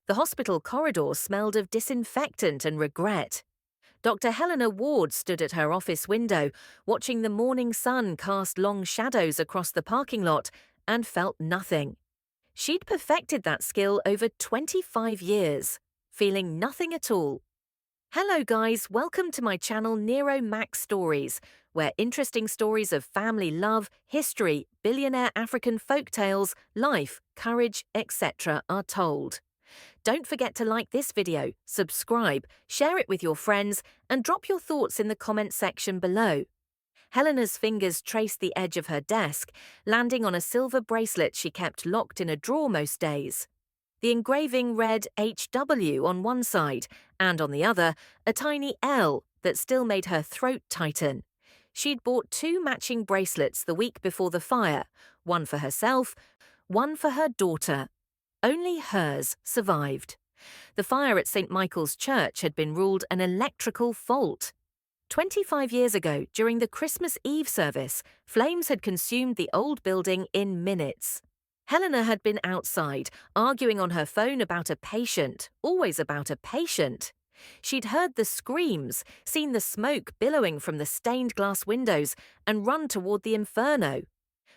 The hospital corridor smelled of disinfectant and regret. Dr. Helena Ward stood at her office window, watching the morning sun cast long shadows across the parking lot, and felt nothing. She'd perfected that skill over 25 years, feeling nothing at all. Hello guys, welcome to my channel Nero Max Stories, where interesting stories of family love, history, billionaire African folktales, life, courage, etc. are told. Don't forget to like this video, subscribe, share it with your friends, and drop your thoughts in the comment section below. Helena's fingers traced the edge of her desk, landing on a silver bracelet she kept locked in a drawer most days. The engraving read HW on one side, and on the other, a tiny Elle that still made her throat tighten. She'd bought 2 matching bracelets the week before the fire, one for herself, one for her daughter. Only hers survived. The fire at St. Michael's Church had been ruled an electrical fault. 25 years ago, during the Christmas Eve service, flames had consumed the old building in minutes. Helena had been outside, arguing on her phone about a patient, always about a patient. She'd heard the screams, seen the smoke billowing from the stained glass windows, and run toward the inferno.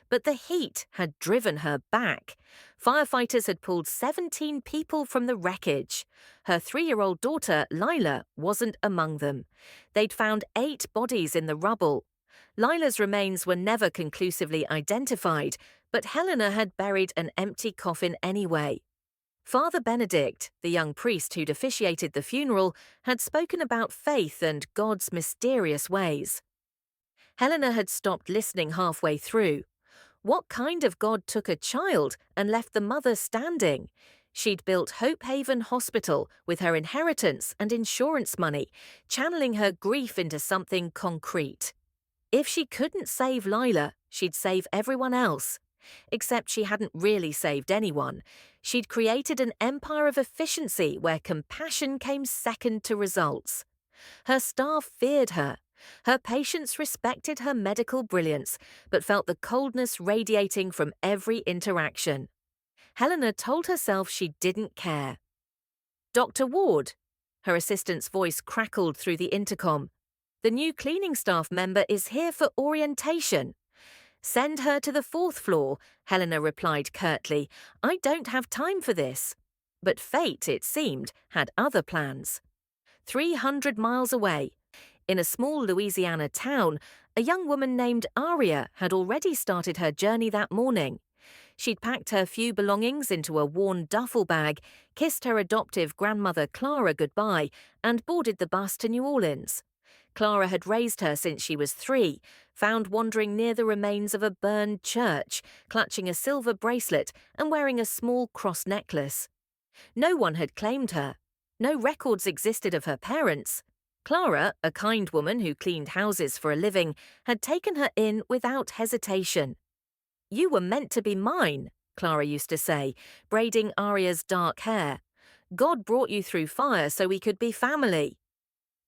But the heat had driven her back. Firefighters had pulled 17 people from the wreckage. Her 3-year-old daughter, Lila, wasn't among them. They'd found 8 bodies in the rubble. Lila's remains were never conclusively identified, but Helena had buried an empty coffin anyway. Father Benedict, the young priest who'd officiated the funeral, had spoken about faith and God's mysterious ways. Helena had stopped listening halfway through. What kind of God took a child and left the mother standing? She'd built Hope Haven Hospital with her inheritance and insurance money, channeling her grief into something concrete. If she couldn't save Lila, she'd save everyone else. Except she hadn't really saved anyone. She'd created an empire of efficiency where compassion came second to results. Her staff feared her. Her patients respected her medical brilliance, but felt the coldness radiating from every interaction. Helena told herself she didn't care. "Dr. Ward," her assistant's voice crackled through the intercom. "The new cleaning staff member is here for orientation." "Send her to the 4th floor," Helena replied curtly. "I don't have time for this." But fate, it seemed, had other plans. 300 miles away, in a small Louisiana town, a young woman named Aria had already started her journey that morning. She'd packed her few belongings into a worn duffel bag, kissed her adoptive grandmother Clara goodbye, and boarded the bus to New Orleans. Clara had raised her since she was 3, found wandering near the remains of a burned church, clutching a silver bracelet and wearing a small cross necklace. No one had claimed her. No records existed of her parents. Clara, a kind woman who cleaned houses for a living, had taken her in without hesitation. "You were meant to be mine," Clara used to say, braiding Aria's dark hair. "God brought you through fire so we could be family."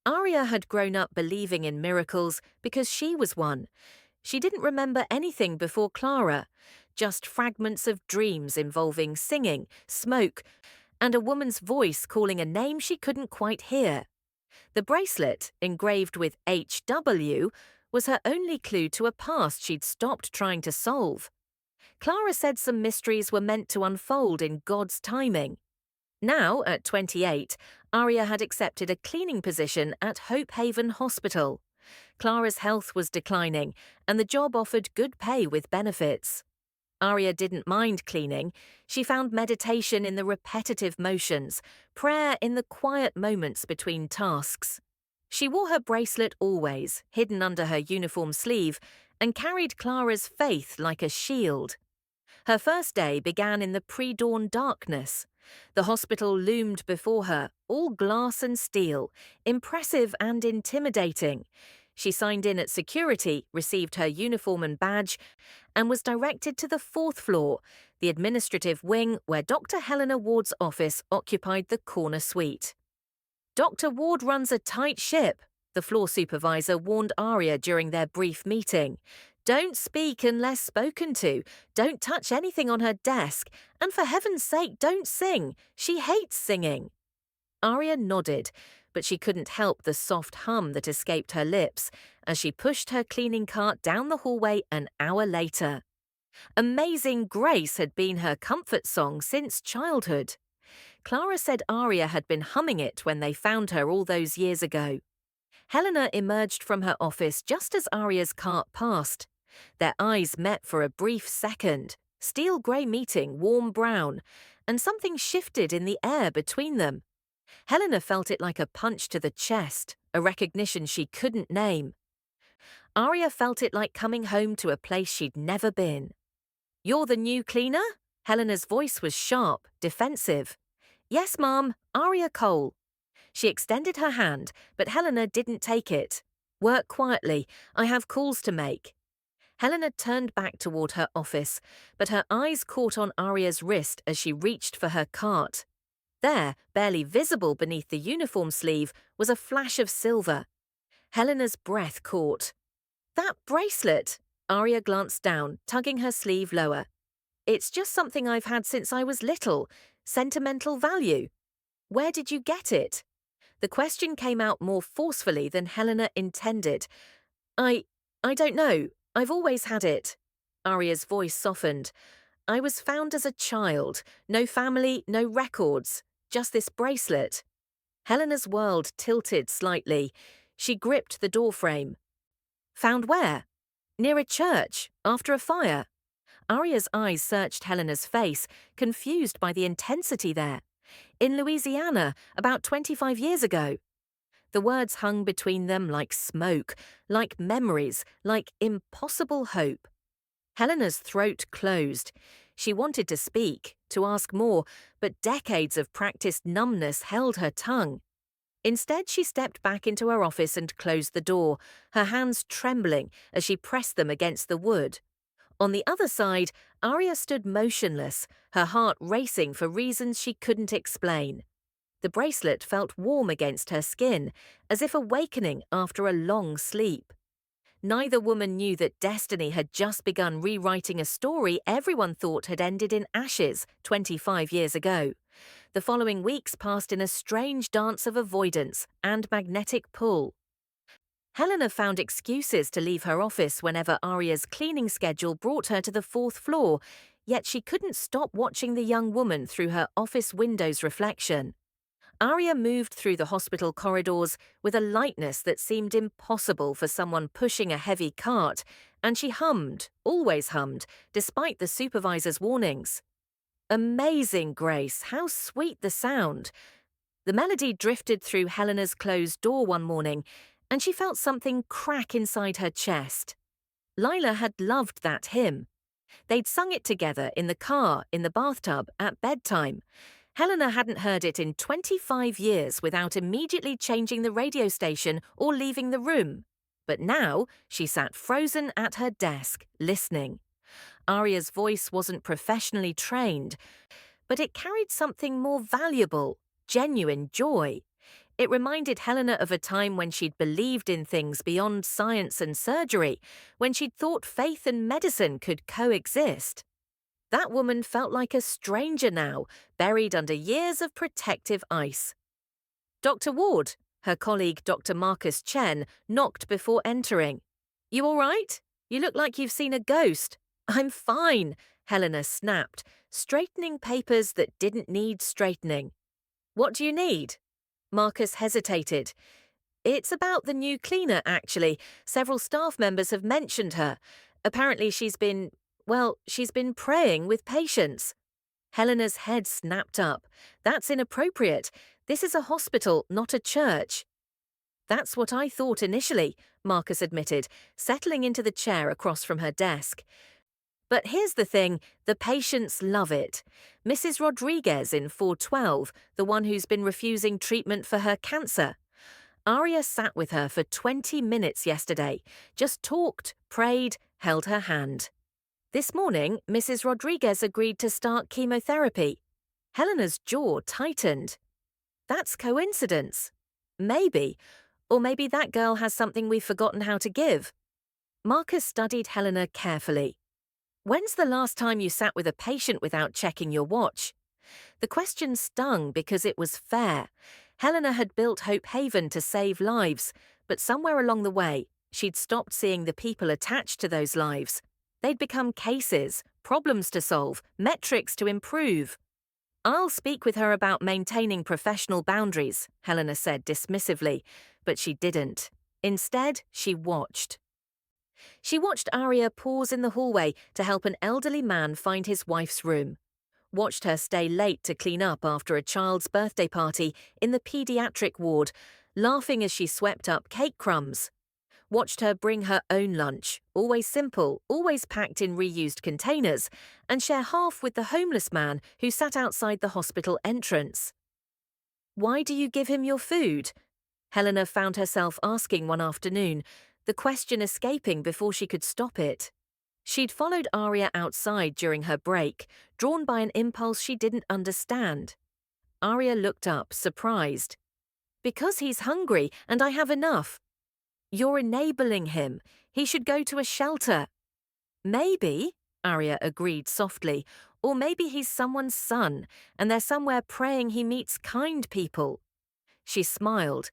Aria had grown up believing in miracles because she was one. She didn't remember anything before Clara, just fragments of dreams involving singing, smoke, and a woman's voice calling a name she couldn't quite hear. The bracelet, engraved with HW, was her only clue to a past she'd stopped trying to solve. Clara said some mysteries were meant to unfold in God's timing. Now, at 28, Aria had accepted a cleaning position at Hope Haven Hospital. Clara's health was declining, and the job offered good pay with benefits. Aria didn't mind cleaning. She found meditation in the repetitive motions, prayer in the quiet moments between tasks. She wore her bracelet always, hidden under her uniform sleeve, and carried Clara's faith like a shield. Her first day began in the pre-dawn darkness. The hospital loomed before her, all glass and steel, impressive and intimidating. She signed in at security, received her uniform and badge, and was directed to the 4th floor, the administrative wing where Dr. Helena Ward's office occupied the corner suite. "Dr. Ward runs a tight ship," the floor supervisor warned Aria during their brief meeting. Don't speak unless spoken to. Don't touch anything on her desk. And for heaven's sake, don't sing. She hates singing. Aria nodded, but she couldn't help the soft hum that escaped her lips as she pushed her cleaning cart down the hallway an hour later. Amazing Grace had been her comfort song since childhood. Clara said Aria had been humming it when they found her all those years ago. Helena emerged from her office just as Aria's cart passed. Their eyes met for a brief second, steel grey meeting warm brown, and something shifted in the air between them. Helena felt it like a punch to the chest, a recognition she couldn't name. Aria felt it like coming home to a place she'd never been. "You're the new cleaner?" Helena's voice was sharp, defensive. "Yes, Ma'am, Aria Cole." She extended her hand, but Helena didn't take it. "Work quietly. I have calls to make." Helena turned back toward her office, but her eyes caught on Aria's wrist as she reached for her cart. There, barely visible beneath the uniform sleeve, was a flash of silver. Helena's breath caught. "That bracelet!" Aria glanced down, tugging her sleeve lower. "It's just something I've had since I was little. Sentimental value." "Where did you get it?" The question came out more forcefully than Helena intended. I don't know. I've always had it." Aria's voice softened. "I was found as a child. No family, no records. Just this bracelet." Helena's world tilted slightly. She gripped the doorframe. "Found where?" "Near a church, after a fire." Aria's eyes searched Helena's face, confused by the intensity there. "In Louisiana, about 25 years ago." The words hung between them like smoke, like memories, like impossible hope. Helena's throat closed. She wanted to speak, to ask more, but decades of practiced numbness held her tongue. Instead, she stepped back into her office and closed the door, her hands trembling as she pressed them against the wood. On the other side, Aria stood motionless, her heart racing for reasons she couldn't explain. The bracelet felt warm against her skin, as if awakening after a long sleep. Neither woman knew that destiny had just begun rewriting a story everyone thought had ended in ashes 25 years ago. The following weeks passed in a strange dance of avoidance and magnetic pull. Helena found excuses to leave her office whenever Aria's cleaning schedule brought her to the 4th floor, yet she couldn't stop watching the young woman through her office window's reflection. Aria moved through the hospital corridors with a lightness that seemed impossible for someone pushing a heavy cart, and she hummed, always hummed, despite the supervisor's warnings. Amazing Grace, how sweet the sound. The melody drifted through Helena's closed door one morning, and she felt something crack inside her chest. Lila had loved that hymn. They'd sung it together in the car, in the bathtub, at bedtime. Helena hadn't heard it in 25 years without immediately changing the radio station or leaving the room. But now she sat frozen at her desk, listening. Aria's voice wasn't professionally trained, but it carried something more valuable, genuine joy. It reminded Helena of a time when she'd believed in things beyond science and surgery, when she'd thought faith and medicine could coexist. That woman felt like a stranger now, buried under years of protective ice. "Dr. Ward," her colleague Dr. Marcus Chen knocked before entering. "You all right? You look like you've seen a ghost." "I'm fine," Helena snapped, straightening papers that didn't need straightening. "What do you need?" Marcus hesitated. "It's about the new cleaner, actually. Several staff members have mentioned her. Apparently she's been praying with patients." Helena's head snapped up. "That's inappropriate. This is a hospital, not a church." "That's what I thought initially," Marcus admitted, settling into the chair across from her desk. "But here's the thing, the patients love it. Mrs. Rodriguez in 412, the one who's been refusing treatment for her cancer. Aria sat with her for 20 minutes yesterday, just talked, prayed, held her hand. This morning, Mrs. Rodriguez agreed to start chemotherapy." Helena's jaw tightened. "That's coincidence." "Maybe. Or maybe that girl has something we've forgotten how to give." Marcus studied Helena carefully. When's the last time you sat with a patient without checking your watch? The question stung because it was fair. Helena had built Hope Haven to save lives, but somewhere along the way, she'd stopped seeing the people attached to those lives. They'd become cases, problems to solve, metrics to improve. I'll speak with her about maintaining professional boundaries, Helena said dismissively, but she didn't. Instead, she watched. She watched Aria pause in the hallway to help an elderly man find his wife's room. Watched her stay late to clean up after a child's birthday party in the pediatric ward, laughing as she swept up cake crumbs. Watched her bring her own lunch, always simple, always packed in reused containers, and share half with the homeless man who sat outside the hospital entrance. "Why do you give him your food?" Helena found herself asking one afternoon, the question escaping before she could stop it. She'd followed Aria outside during her break, drawn by an impulse she didn't understand. Aria looked up, surprised. "Because he's hungry, and I have enough." "You're enabling him. He should go to a shelter." "Maybe," Aria agreed softly, "or maybe he's someone's son, and they're somewhere praying he meets kind people." She smiled,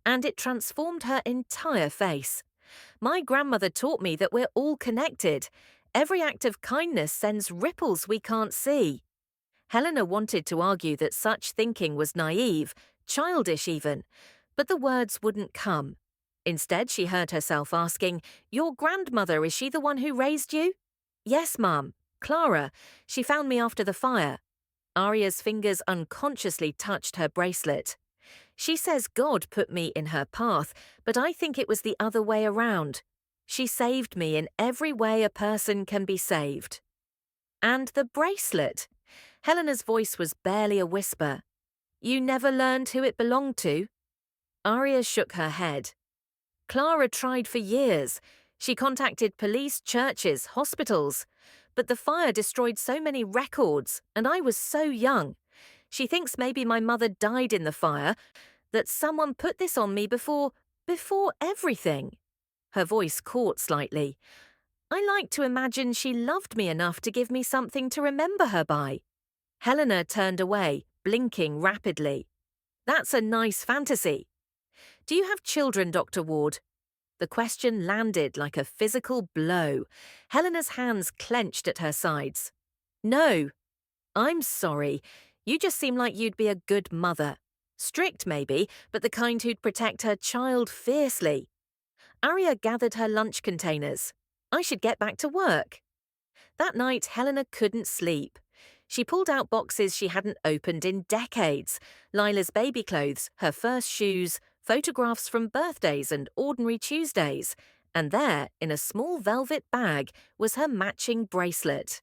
and it transformed her entire face. "My grandmother taught me that we're all connected. Every act of kindness sends ripples we can't see." Helena wanted to argue that such thinking was naive, childish even, but the words wouldn't come. Instead, she heard herself asking, "Your grandmother, is she the one who raised you?" "Yes, Mum. Clara. She found me after the fire." Aria's fingers unconsciously touched her bracelet. "She says God put me in her path, but I think it was the other way around. She saved me in every way a person can be saved." "And the bracelet?" Helena's voice was barely a whisper. "You never learned who it belonged to?" Aria shook her head. "Clara tried for years. She contacted police, churches, hospitals. But the fire destroyed so many records, and I was so young. She thinks maybe my mother died in the fire, that someone put this on me before everything." Her voice caught slightly. "I like to imagine she loved me enough to give me something to remember her by." Helena turned away, blinking rapidly. "That's a nice fantasy." "Do you have children, Dr. Ward?" The question landed like a physical blow. Helena's hands clenched at her sides. "No." "I'm sorry. You just seem like you'd be a good mother. Strict, maybe, but the kind who'd protect her child fiercely." Aria gathered her lunch containers. "I should get back to work." That night, Helena couldn't sleep. She pulled out boxes she hadn't opened in decades. Lila's baby clothes, her first shoes, photographs from birthdays and ordinary Tuesdays. And there, in a small velvet bag, was her matching bracelet.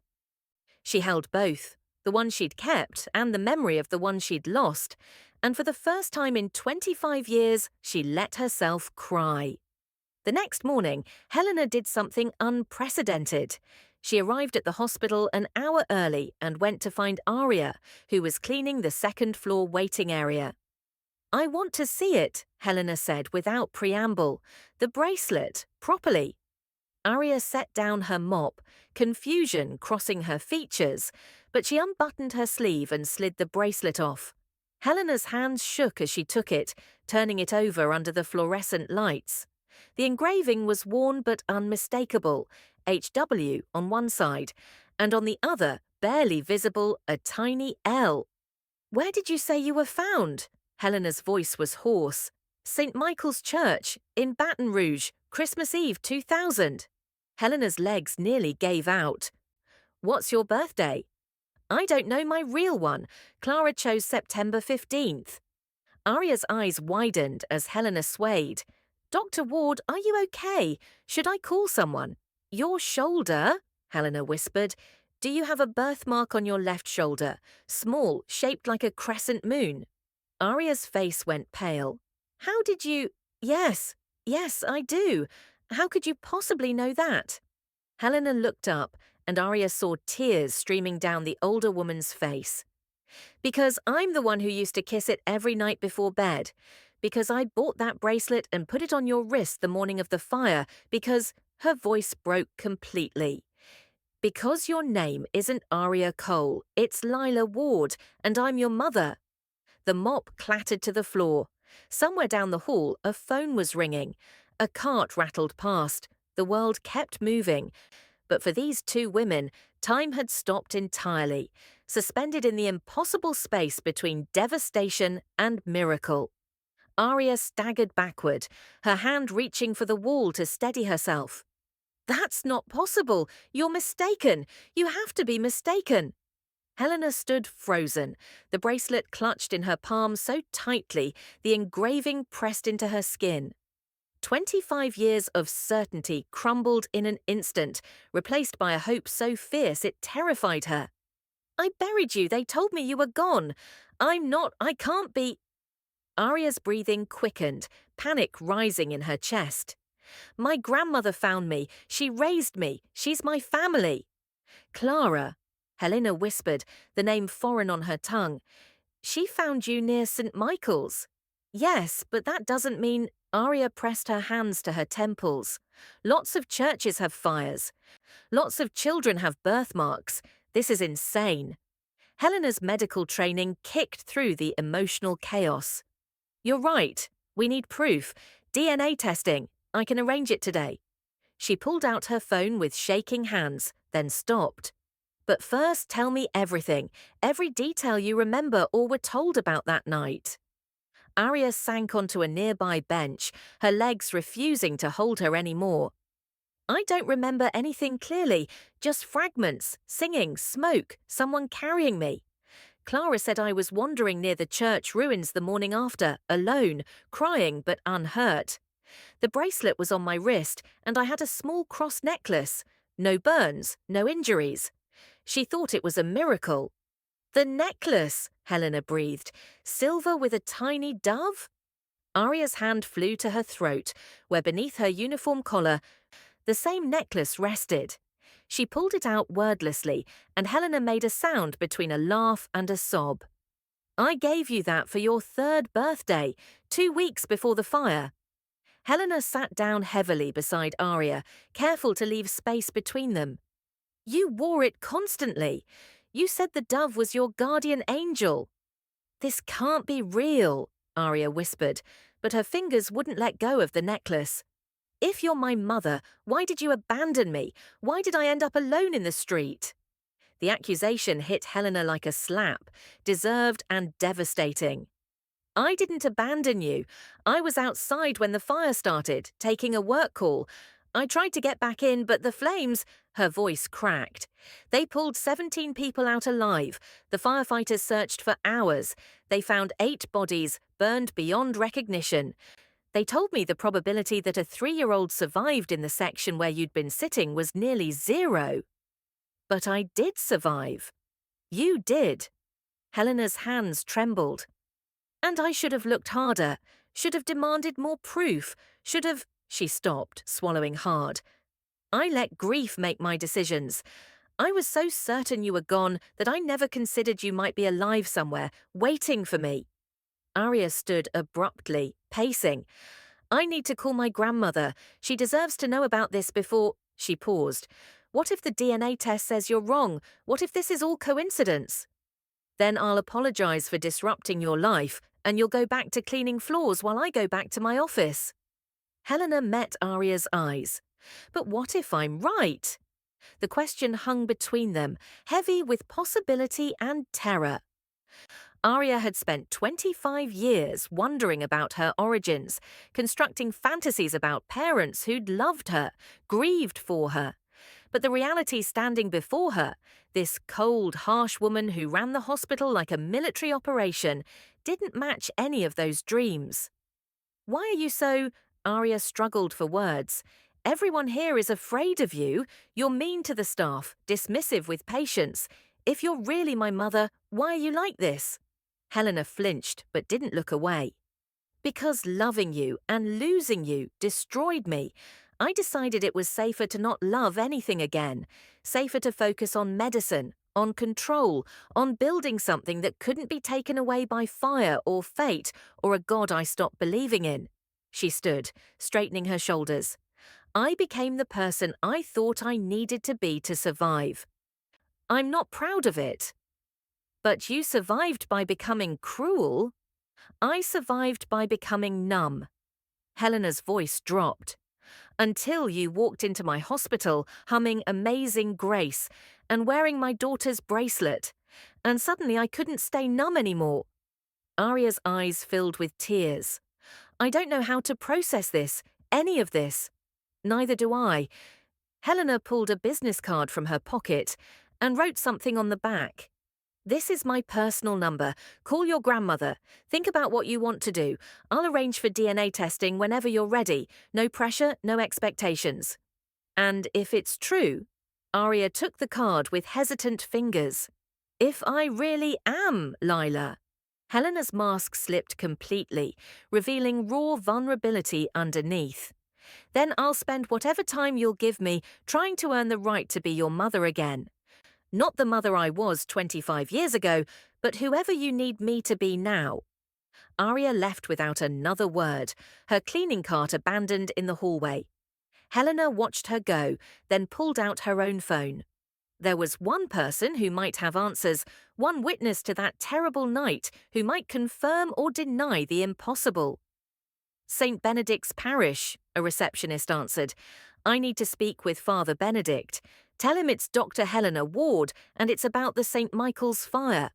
She held both, the one she'd kept and the memory of the one she'd lost. And for the first time in 25 years, she let herself cry. The next morning, Helena did something unprecedented. She arrived at the hospital an hour early and went to find Aria, who was cleaning the second-floor waiting area. "I want to see it," Helena said without preamble. "The bracelet, properly." Aria set down her mop, confusion crossing her features, but she unbuttoned her sleeve and slid the bracelet off. Helena's hands shook as she took it, turning it over under the fluorescent lights. The engraving was worn but unmistakable, HW on one side, and on the other, barely visible, a tiny Elle. "Where did you say you were found?" Helena's voice was hoarse. "St. Michael's Church, in Baton Rouge, Christmas Eve 2000. Helena's legs nearly gave out. "What's your birthday?" "I don't know my real one. Clara chose September 15th. Aria's eyes widened as Helena swayed. "Dr. Ward, are you okay? Should I call someone?" "Your shoulder," Helena whispered. "Do you have a birthmark on your left shoulder? Small, shaped like a crescent moon." Aria's face went pale. "How did you—" Yes, I do. How could you possibly know that?" Helena looked up, and Aria saw tears streaming down the older woman's face. "Because I'm the one who used to kiss it every night before bed. Because I bought that bracelet and put it on your wrist the morning of the fire. Because Her voice broke completely. Because your name isn't Aria Cole, it's Lila Ward, and I'm your mother. The mop clattered to the floor. Somewhere down the hall, a phone was ringing. A cart rattled past. The world kept moving. But for these two women, time had stopped entirely, suspended in the impossible space between devastation and miracle. Aria staggered backward, her hand reaching for the wall to steady herself. "That's not possible! You're mistaken! You have to be mistaken!" Helena stood frozen, the bracelet clutched in her palm so tightly the engraving pressed into her skin. 25 years of certainty crumbled in an instant, replaced by a hope so fierce it terrified her. "I buried you, they told me you were gone. I can't be—" Aria's breathing quickened, panic rising in her chest. "My grandmother found me, she raised me, she's my family." "Clara," Helena whispered, the name foreign on her tongue. "She found you near St. Michael's." "Yes, but that doesn't mean—" Aria pressed her hands to her temples. "Lots of churches have fires. Lots of children have birthmarks. This is insane." Helena's medical training kicked through the emotional chaos. "You're right. We need proof. DNA testing. I can arrange it today." She pulled out her phone with shaking hands, then stopped. "But first tell me everything, every detail you remember or were told about that night." Aria sank onto a nearby bench, her legs refusing to hold her anymore. "I don't remember anything clearly, just fragments, singing, smoke, someone carrying me. Clara said I was wandering near the church ruins the morning after, alone, crying but unhurt. The bracelet was on my wrist, and I had a small cross necklace. No burns, no injuries. She thought it was a miracle." "The necklace," Helena breathed. "Silver with a tiny dove?" Aria's hand flew to her throat, where beneath her uniform collar, the same necklace rested. She pulled it out wordlessly, and Helena made a sound between a laugh and a sob. "I gave you that for your 3rd birthday, 2 weeks before the fire." Helena sat down heavily beside Aria, careful to leave space between them. "You wore it constantly. You said the dove was your guardian angel." "This can't be real," Aria whispered, but her fingers wouldn't let go of the necklace. "If you're my mother, why did you abandon me? Why did I end up alone in the street?" The accusation hit Helena like a slap, deserved and devastating. "I didn't abandon you. I was outside when the fire started, taking a work call. I tried to get back in, but the flames—" Her voice cracked. "They pulled 17 people out alive. The firefighters searched for hours. They found 8 bodies, burned beyond recognition. They told me the probability that a 3-year-old survived in the section where you'd been sitting was nearly 0. But I did survive. You did." Helena's hands trembled. "And I should have looked harder, should have demanded more proof, should have—" She stopped, swallowing hard. "I let grief make my decisions. I was so certain you were gone that I never considered you might be alive somewhere, waiting for me." Aria stood abruptly, pacing. "I need to call my grandmother. She deserves to know about this before—" She paused. "What if the DNA test says you're wrong? What if this is all coincidence?" "Then I'll apologize for disrupting your life, and you'll go back to cleaning floors while I go back to my office." Helena met Aria's eyes. "But what if I'm right?" The question hung between them, heavy with possibility and terror. Aria had spent 25 years wondering about her origins, constructing fantasies about parents who'd loved her, grieved for her. But the reality standing before her, this cold, harsh woman who ran the hospital like a military operation, didn't match any of those dreams. "Why are you so—" Aria struggled for words. "Everyone here is afraid of you. You're mean to the staff, dismissive with patients. If you're really my mother, why are you like this?" Helena flinched but didn't look away. "Because loving you and losing you destroyed me. I decided it was safer to not love anything again, safer to focus on medicine, on control, on building something that couldn't be taken away by fire or fate or a god I stopped believing in." She stood, straightening her shoulders. I became the person I thought I needed to be to survive. I'm not proud of it. But you survived by becoming cruel. I survived by becoming numb. Helena's voice dropped. Until you walked into my hospital humming Amazing Grace and wearing my daughter's bracelet. And suddenly I couldn't stay numb anymore. Arya's eyes filled with tears. I don't know how to process this, any of this. Neither do I. Helena pulled a business card from her pocket and wrote something on the back. This is my personal number. Call your grandmother. Think about what you want to do. I'll arrange for DNA testing whenever you're ready. No pressure, no expectations. And if it's true, Arya took the card with hesitant fingers. If I really am Lila. Helena's mask slipped completely, revealing raw vulnerability underneath. Then I'll spend whatever time you'll give me trying to earn the right to be your mother again. Not the mother I was 25 years ago, but whoever you need me to be now. Arya left without another word, her cleaning cart abandoned in the hallway. Helena watched her go, then pulled out her own phone. There was one person who might have answers, one witness to that terrible night who might confirm or deny the impossible. St. Benedict's Parish, a receptionist answered. I need to speak with Father Benedict. Tell him it's Dr. Helena Ward and it's about the St. Michael's fire.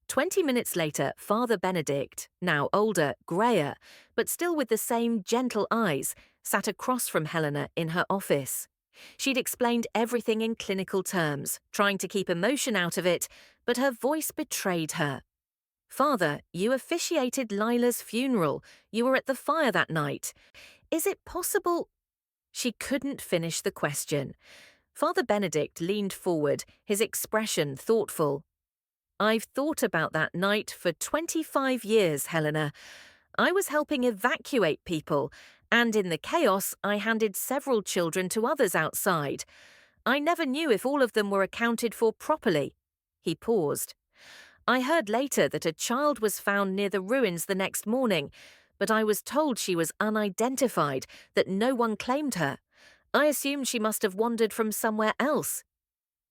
20 minutes later, Father Benedict, now older, greyer, but still with the same gentle eyes, sat across from Helena in her office. She'd explained everything in clinical terms, trying to keep emotion out of it, but her voice betrayed her. Father, you officiated Lila's funeral. You were at the fire that night. Is it possible? She couldn't finish the question. Father Benedict leaned forward, his expression thoughtful. I've thought about that night for 25 years, Helena. I was helping evacuate people, and in the chaos, I handed several children to others outside. I never knew if all of them were accounted for properly. He paused. I heard later that a child was found near the ruins the next morning, but I was told she was unidentified, that no one claimed her. I assumed she must have wandered from somewhere else.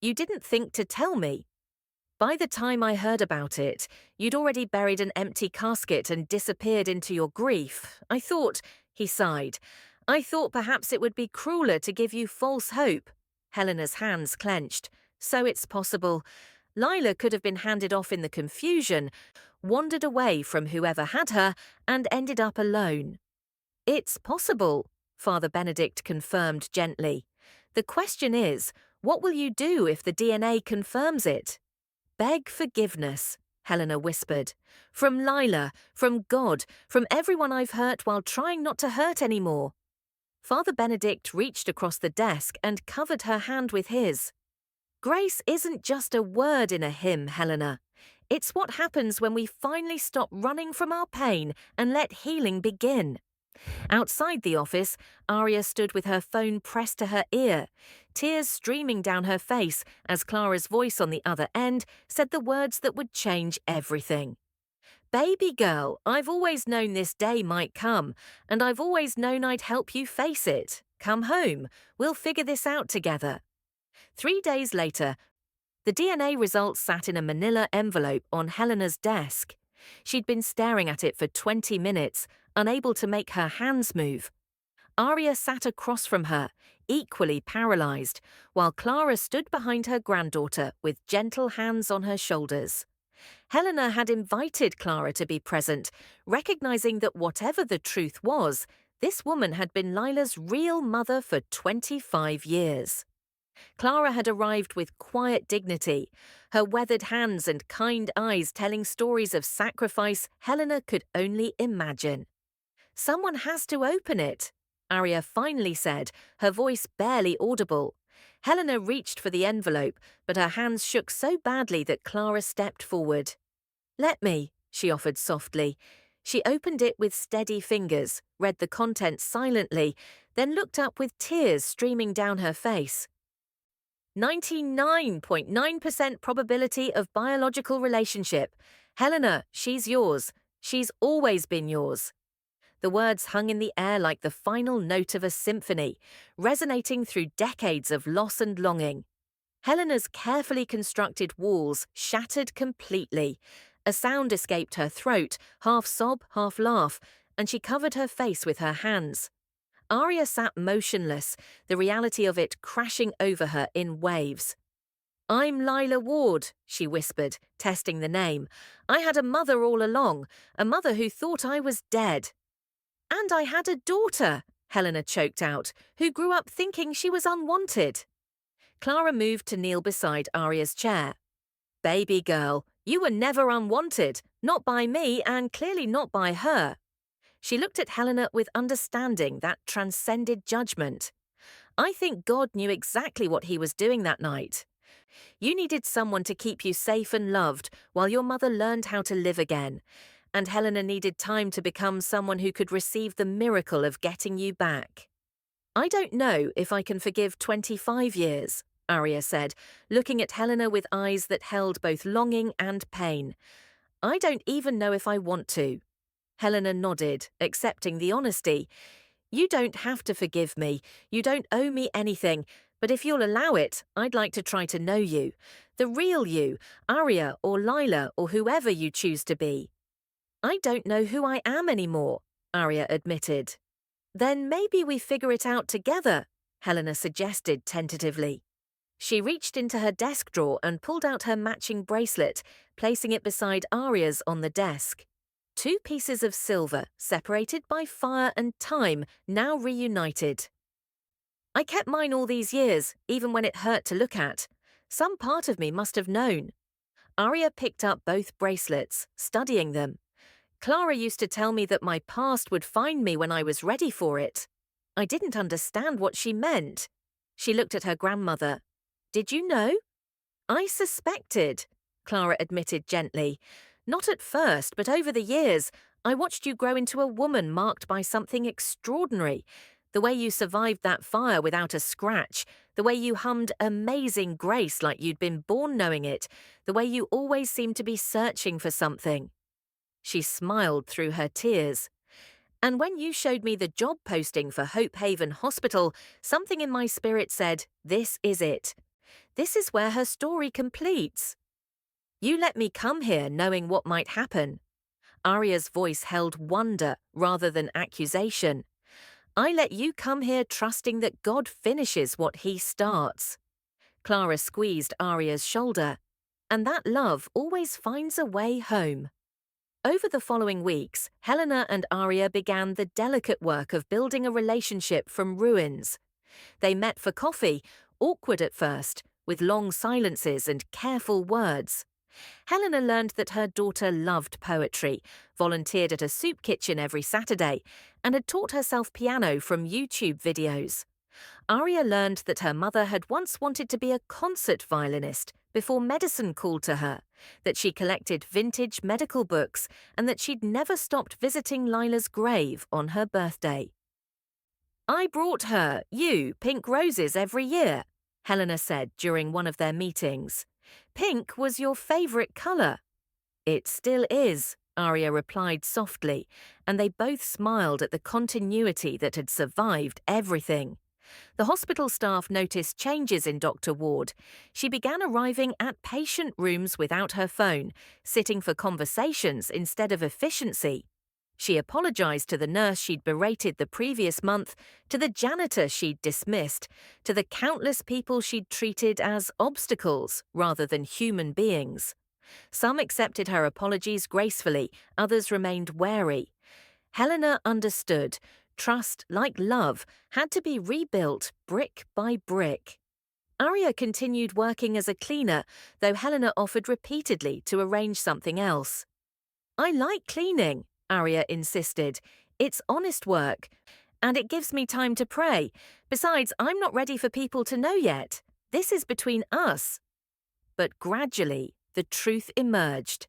You didn't think to tell me. By the time I heard about it, you'd already buried an empty casket and disappeared into your grief. I thought, he sighed, I thought perhaps it would be crueler to give you false hope. Helena's hands clenched. So it's possible. Lila could have been handed off in the confusion, wandered away from whoever had her, and ended up alone. It's possible, Father Benedict confirmed gently. The question is, what will you do if the DNA confirms it? Beg forgiveness, Helena whispered. From Lila, from God, from everyone I've hurt while trying not to hurt anymore. Father Benedict reached across the desk and covered her hand with his. Grace isn't just a word in a hymn, Helena. It's what happens when we finally stop running from our pain and let healing begin. Outside the office, Arya stood with her phone pressed to her ear, tears streaming down her face as Clara's voice on the other end said the words that would change everything. Baby girl, I've always known this day might come, and I've always known I'd help you face it. Come home. We'll figure this out together. 3 days later, the DNA results sat in a manila envelope on Helena's desk. She'd been staring at it for 20 minutes, unable to make her hands move. Arya sat across from her, equally paralyzed, while Clara stood behind her granddaughter with gentle hands on her shoulders. Helena had invited Clara to be present, recognizing that whatever the truth was, this woman had been Lila's real mother for 25 years. Clara had arrived with quiet dignity, her weathered hands and kind eyes telling stories of sacrifice Helena could only imagine. Someone has to open it, Arya finally said, her voice barely audible. Helena reached for the envelope, but her hands shook so badly that Clara stepped forward. Let me, she offered softly. She opened it with steady fingers, read the contents silently, then looked up with tears streaming down her face. 99.9% probability of biological relationship. Helena, she's yours. She's always been yours. The words hung in the air like the final note of a symphony, resonating through decades of loss and longing. Helena's carefully constructed walls shattered completely. A sound escaped her throat, half sob, half laugh, and she covered her face with her hands. Aria sat motionless, the reality of it crashing over her in waves. "I'm Lila Ward," she whispered, testing the name. "I had a mother all along, a mother who thought I was dead." "And I had a daughter," Helena choked out, "who grew up thinking she was unwanted." Clara moved to kneel beside Aria's chair. "Baby girl, you were never unwanted, not by me and clearly not by her." She looked at Helena with understanding that transcended judgment. "I think God knew exactly what he was doing that night. You needed someone to keep you safe and loved while your mother learned how to live again. And Helena needed time to become someone who could receive the miracle of getting you back." "I don't know if I can forgive 25 years, Aria said, looking at Helena with eyes that held both longing and pain. "I don't even know if I want to." Helena nodded, accepting the honesty. "You don't have to forgive me. You don't owe me anything. But if you'll allow it, I'd like to try to know you. The real you, Aria or Lila or whoever you choose to be." "I don't know who I am anymore," Aria admitted. "Then maybe we figure it out together," Helena suggested tentatively. She reached into her desk drawer and pulled out her matching bracelet, placing it beside Aria's on the desk. 2 pieces of silver, separated by fire and time, now reunited. "I kept mine all these years, even when it hurt to look at. Some part of me must have known." Aria picked up both bracelets, studying them. "Clara used to tell me that my past would find me when I was ready for it. I didn't understand what she meant." She looked at her grandmother. "Did you know?" "I suspected," Clara admitted gently. "Not at first, but over the years, I watched you grow into a woman marked by something extraordinary. The way you survived that fire without a scratch, the way you hummed Amazing Grace like you'd been born knowing it, the way you always seemed to be searching for something." She smiled through her tears. "And when you showed me the job posting for Hope Haven Hospital, something in my spirit said, this is it. This is where her story completes. You let me come here knowing what might happen." Aria's voice held wonder rather than accusation. "I let you come here trusting that God finishes what he starts." Clara squeezed Aria's shoulder. "And that love always finds a way home." Over the following weeks, Helena and Aria began the delicate work of building a relationship from ruins. They met for coffee, awkward at first, with long silences and careful words. Helena learned that her daughter loved poetry, volunteered at a soup kitchen every Saturday, and had taught herself piano from YouTube videos. Aria learned that her mother had once wanted to be a concert violinist before medicine called to her, that she collected vintage medical books, and that she'd never stopped visiting Lila's grave on her birthday. "I brought her, you, pink roses every year," Helena said during one of their meetings. "Pink was your favorite color." "It still is," Aria replied softly, and they both smiled at the continuity that had survived everything. The hospital staff noticed changes in Dr. Ward. She began arriving at patient rooms without her phone, sitting for conversations instead of efficiency. She apologized to the nurse she'd berated the previous month, to the janitor she'd dismissed, to the countless people she'd treated as obstacles rather than human beings. Some accepted her apologies gracefully, others remained wary. Helena understood. Trust, like love, had to be rebuilt brick by brick. Aria continued working as a cleaner, though Helena offered repeatedly to arrange something else. "I like cleaning," Aria insisted. "It's honest work, and it gives me time to pray. Besides, I'm not ready for people to know yet. This is between us." But gradually, the truth emerged.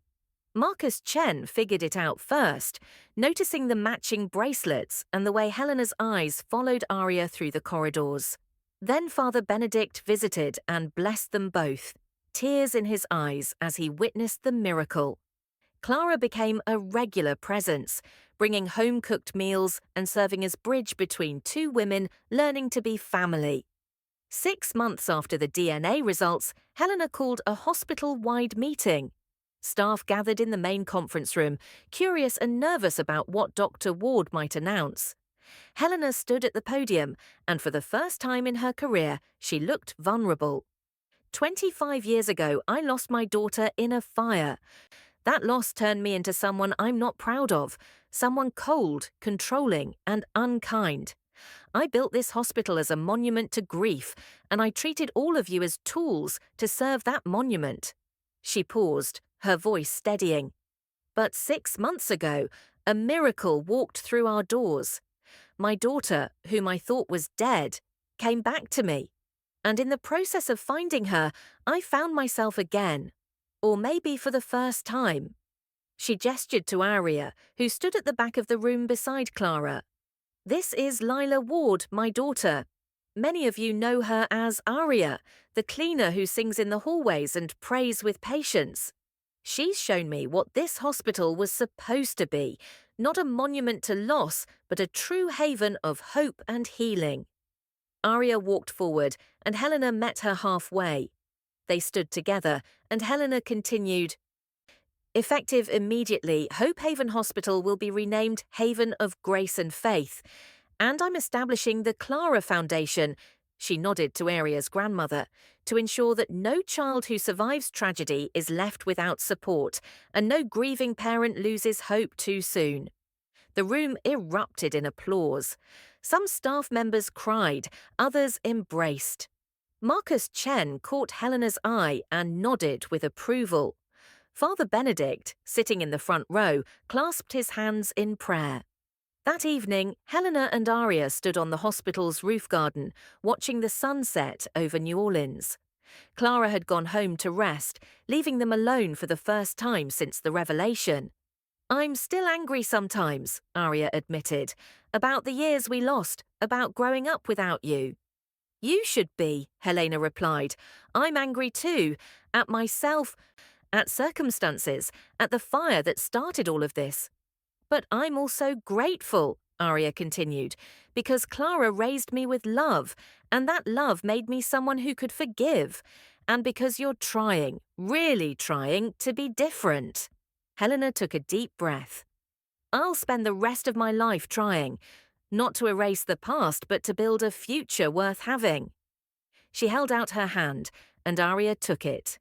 Marcus Chen figured it out first, noticing the matching bracelets and the way Helena's eyes followed Aria through the corridors. Then Father Benedict visited and blessed them both, tears in his eyes as he witnessed the miracle. Clara became a regular presence, bringing home-cooked meals and serving as bridge between two women learning to be family. 6 months after the DNA results, Helena called a hospital-wide meeting. Staff gathered in the main conference room, curious and nervous about what Dr. Ward might announce. Helena stood at the podium, and for the first time in her career, she looked vulnerable. 25 years ago, I lost my daughter in a fire. That loss turned me into someone I'm not proud of, someone cold, controlling, and unkind. I built this hospital as a monument to grief, and I treated all of you as tools to serve that monument. She paused, her voice steadying. But 6 months ago, a miracle walked through our doors. My daughter, whom I thought was dead, came back to me. And in the process of finding her, I found myself again. Or maybe for the first time. She gestured to Aria, who stood at the back of the room beside Clara. This is Lila Ward, my daughter. Many of you know her as Aria, the cleaner who sings in the hallways and prays with patience. She's shown me what this hospital was supposed to be, not a monument to loss, but a true haven of hope and healing. Aria walked forward, and Helena met her halfway. They stood together, and Helena continued, Effective immediately, Hope Haven Hospital will be renamed Haven of Grace and Faith, and I'm establishing the Clara Foundation, she nodded to Aria's grandmother, to ensure that no child who survives tragedy is left without support, and no grieving parent loses hope too soon. The room erupted in applause. Some staff members cried, others embraced. Marcus Chen caught Helena's eye and nodded with approval. Father Benedict, sitting in the front row, clasped his hands in prayer. That evening, Helena and Aria stood on the hospital's roof garden, watching the sunset over New Orleans. Clara had gone home to rest, leaving them alone for the first time since the revelation. I'm still angry sometimes, Aria admitted, about the years we lost, about growing up without you. You should be, Helena replied. I'm angry too, at myself, at circumstances, at the fire that started all of this. But I'm also grateful, Aria continued, because Clara raised me with love, and that love made me someone who could forgive, and because you're trying, really trying, to be different. Helena took a deep breath. I'll spend the rest of my life trying, not to erase the past, but to build a future worth having. She held out her hand, and Aria took it.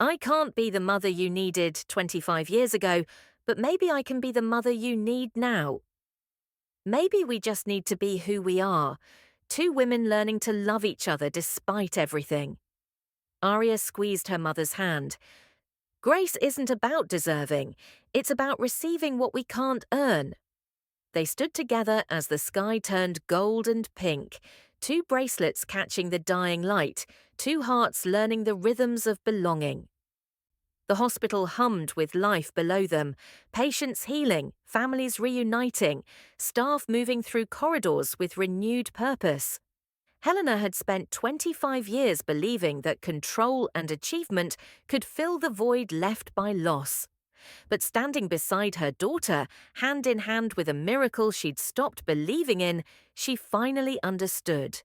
I can't be the mother you needed 25 years ago, but maybe I can be the mother you need now. Maybe we just need to be who we are, two women learning to love each other despite everything. Aria squeezed her mother's hand. Grace isn't about deserving, it's about receiving what we can't earn. They stood together as the sky turned gold and pink, two bracelets catching the dying light, two hearts learning the rhythms of belonging. The hospital hummed with life below them, patients healing, families reuniting, staff moving through corridors with renewed purpose. Helena had spent 25 years believing that control and achievement could fill the void left by loss. But standing beside her daughter, hand in hand with a miracle she'd stopped believing in, she finally understood.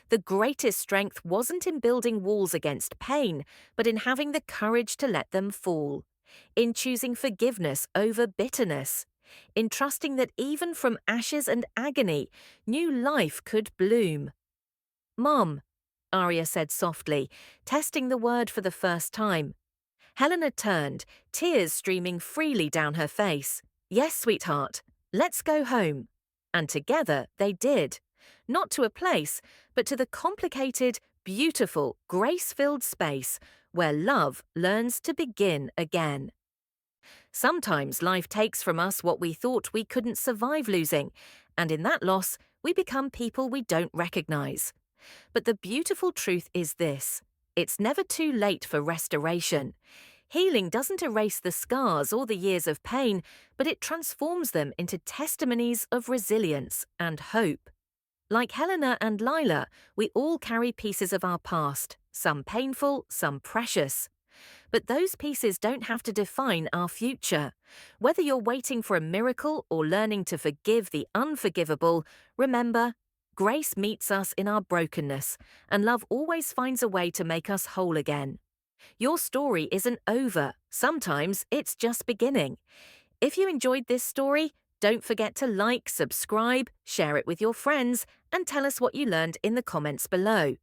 The greatest strength wasn't in building walls against pain, but in having the courage to let them fall, in choosing forgiveness over bitterness, in trusting that even from ashes and agony, new life could bloom. Mom, Aria said softly, testing the word for the first time. Helena turned, tears streaming freely down her face. Yes, sweetheart, let's go home. And together they did. Not to a place, but to the complicated, beautiful, grace-filled space where love learns to begin again. Sometimes life takes from us what we thought we couldn't survive losing, and in that loss, we become people we don't recognize. But the beautiful truth is this: it's never too late for restoration. Healing doesn't erase the scars or the years of pain, but it transforms them into testimonies of resilience and hope. Like Helena and Lila, we all carry pieces of our past, some painful, some precious. But those pieces don't have to define our future. Whether you're waiting for a miracle or learning to forgive the unforgivable, remember, grace meets us in our brokenness, and love always finds a way to make us whole again. Your story isn't over. Sometimes it's just beginning. If you enjoyed this story, don't forget to like, subscribe, share it with your friends, and tell us what you learned in the comments below.